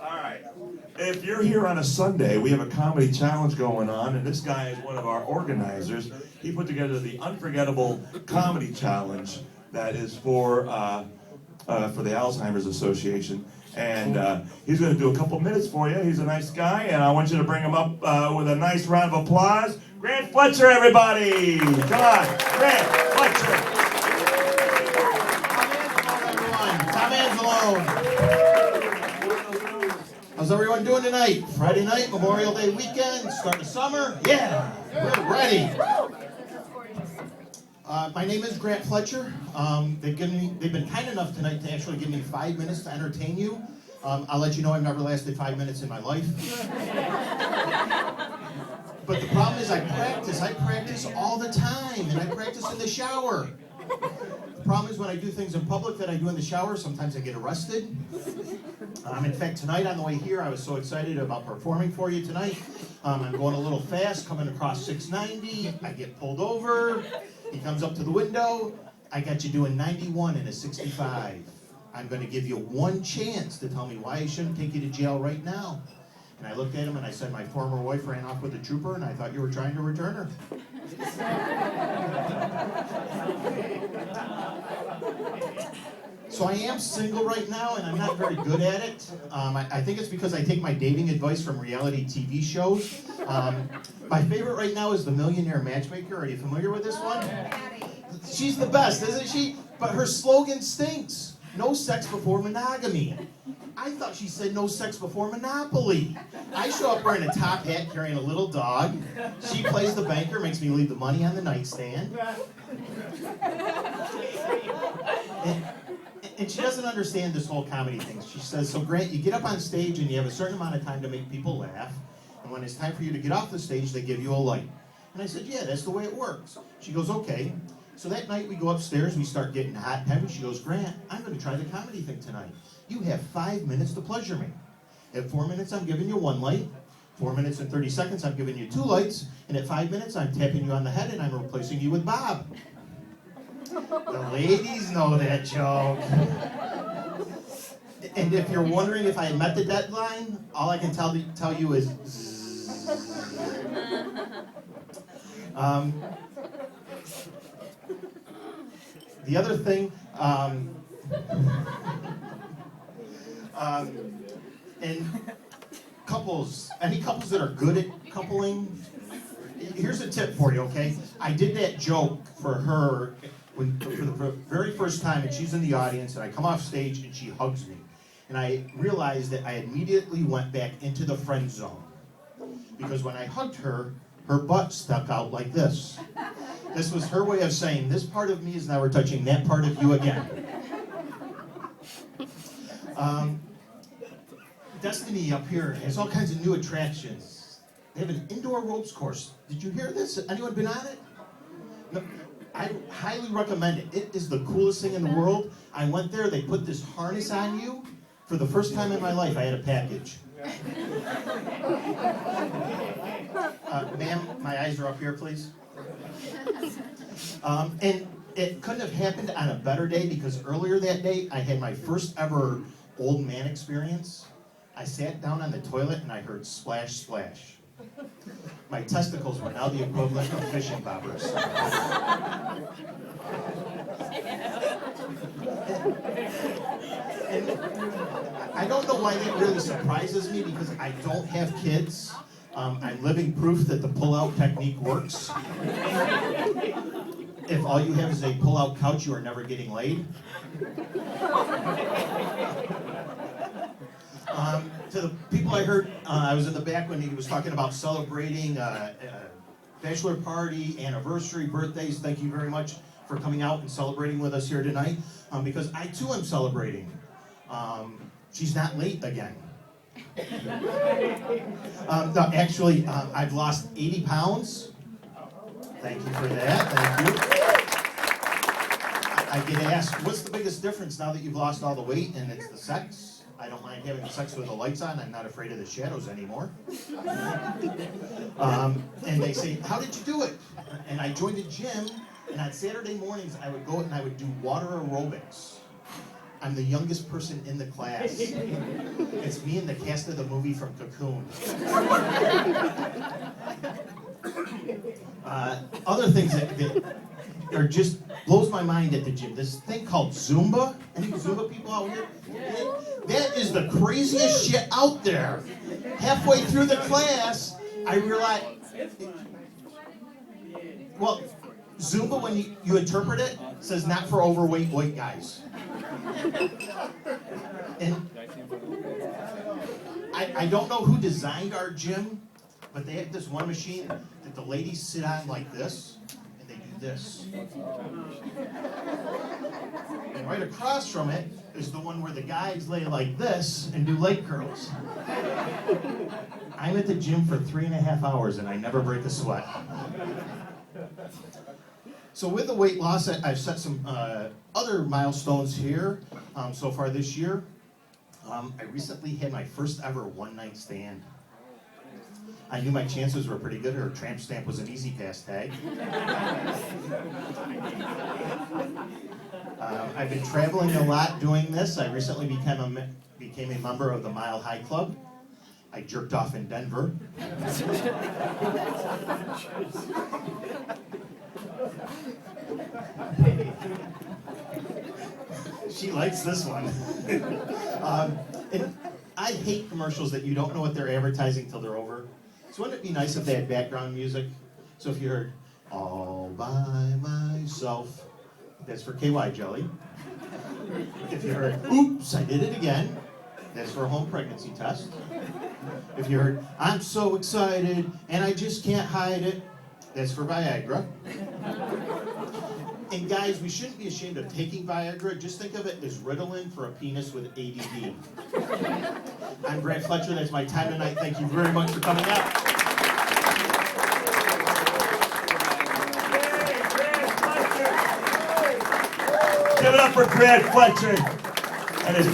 All right. If you're here on a Sunday, we have a comedy challenge going on, and this guy is one of our organizers. He put together the Unforgettable Comedy Challenge that is for the Alzheimer's Association. And he's going to do a couple minutes for you. He's a nice guy, and I want you to bring him up with a nice round of applause. Grant Fletcher, everybody! Come on, Grant Fletcher! Tom Anzalone. How's everyone doing tonight? Friday night, Memorial Day weekend, start of summer. Yeah, we're ready. My name is Grant Fletcher. They've been kind enough tonight to actually give me 5 minutes to entertain you. I'll let you know I've never lasted 5 minutes in my life. But the problem is I practice all the time, and I practice in the shower. The problem is when I do things in public that I do in the shower, sometimes I get arrested. In fact, tonight on the way here, I was so excited about performing for you tonight. I'm going a little fast, coming across 690. I get pulled over. He comes up to the window. I got you doing 91 in a 65. I'm going to give you one chance to tell me why I shouldn't take you to jail right now. And I looked at him and I said, my former wife ran off with a trooper and I thought you were trying to return her. So I am single right now and I'm not very good at it. I think it's because I take my dating advice from reality TV shows. My favorite right now is The Millionaire Matchmaker. Are you familiar with this one? She's the best, isn't she? But her slogan stinks. No sex before monogamy. I thought she said no sex before Monopoly. I show up wearing a top hat, carrying a little dog. She plays the banker, makes me leave the money on the nightstand. And she doesn't understand this whole comedy thing. She says, so Grant, you get up on stage and you have a certain amount of time to make people laugh. And when it's time for you to get off the stage, they give you a light. And I said, yeah, that's the way it works. She goes, okay. So that night we go upstairs, we start getting hot and heavy. She goes, Grant, I'm going to try the comedy thing tonight. You have 5 minutes to pleasure me. At 4 minutes, I'm giving you one light. 4 minutes and 30 seconds, I'm giving you two lights. And at 5 minutes, I'm tapping you on the head and I'm replacing you with Bob. The ladies know that joke. And if you're wondering if I met the deadline, all I can tell you is the other thing, and couples, any couples that are good at coupling, here's a tip for you, okay? I did that joke for her for the very first time, and she's in the audience, and I come off stage, and she hugs me. And I realized that I immediately went back into the friend zone. Because when I hugged her, her butt stuck out like this. This was her way of saying, this part of me is never touching that part of you again. Destiny up here has all kinds of new attractions. They have an indoor ropes course. Did you hear this? Anyone been on it? No. I highly recommend it. It is the coolest thing in the world. I went there, they put this harness on you. For the first time in my life, I had a package. Ma'am, my eyes are up here, please. And it couldn't have happened on a better day because earlier that day, I had my first ever old man experience. I sat down on the toilet and I heard splash, splash. My testicles were now the equivalent of fishing bobbers. And I don't know why that really surprises me because I don't have kids. I'm living proof that the pull-out technique works. If all you have is a pull-out couch, you are never getting laid. To the people I heard, I was in the back when he was talking about celebrating bachelor party, anniversary, birthdays. Thank you very much for coming out and celebrating with us here tonight, because I too am celebrating. She's not late again. No, actually, I've lost 80 pounds. Thank you for that. Thank you. I get asked, what's the biggest difference now that you've lost all the weight? And it's the sex. I don't mind having sex with the lights on. I'm not afraid of the shadows anymore. And they say, how did you do it? And I joined a gym, and on Saturday mornings, I would go and I would do water aerobics. I'm the youngest person in the class. It's me and the cast of the movie from Cocoon. Other things that are just blows my mind at the gym. This thing called Zumba. Any Zumba people out here? That is the craziest shit out there. Halfway through the class, I realized, well, Zumba, when you interpret it, says not for overweight white guys. And I don't know who designed our gym, but they have this one machine that the ladies sit on like this, and they do this. And right across from it is the one where the guys lay like this and do leg curls. I'm at the gym for 3.5 hours and I never break a sweat. So with the weight loss, I've set some other milestones here so far this year. I recently had my first ever one-night stand. I knew my chances were pretty good. Her tramp stamp was an easy pass tag. I've been traveling a lot doing this. I recently became a member of the Mile High Club. I jerked off in Denver. She likes this one. And I hate commercials that you don't know what they're advertising till they're over. So wouldn't it be nice if they had background music? So if you heard, all by myself, that's for KY jelly. If you heard, oops, I did it again, that's for a home pregnancy test. If you heard, I'm so excited and I just can't hide it, that's for Viagra. And guys, we shouldn't be ashamed of taking Viagra. Just think of it as Ritalin for a penis with ADD. I'm Grant Fletcher. That's my time tonight. Thank you very much for coming out. Give it up for Grant Fletcher and his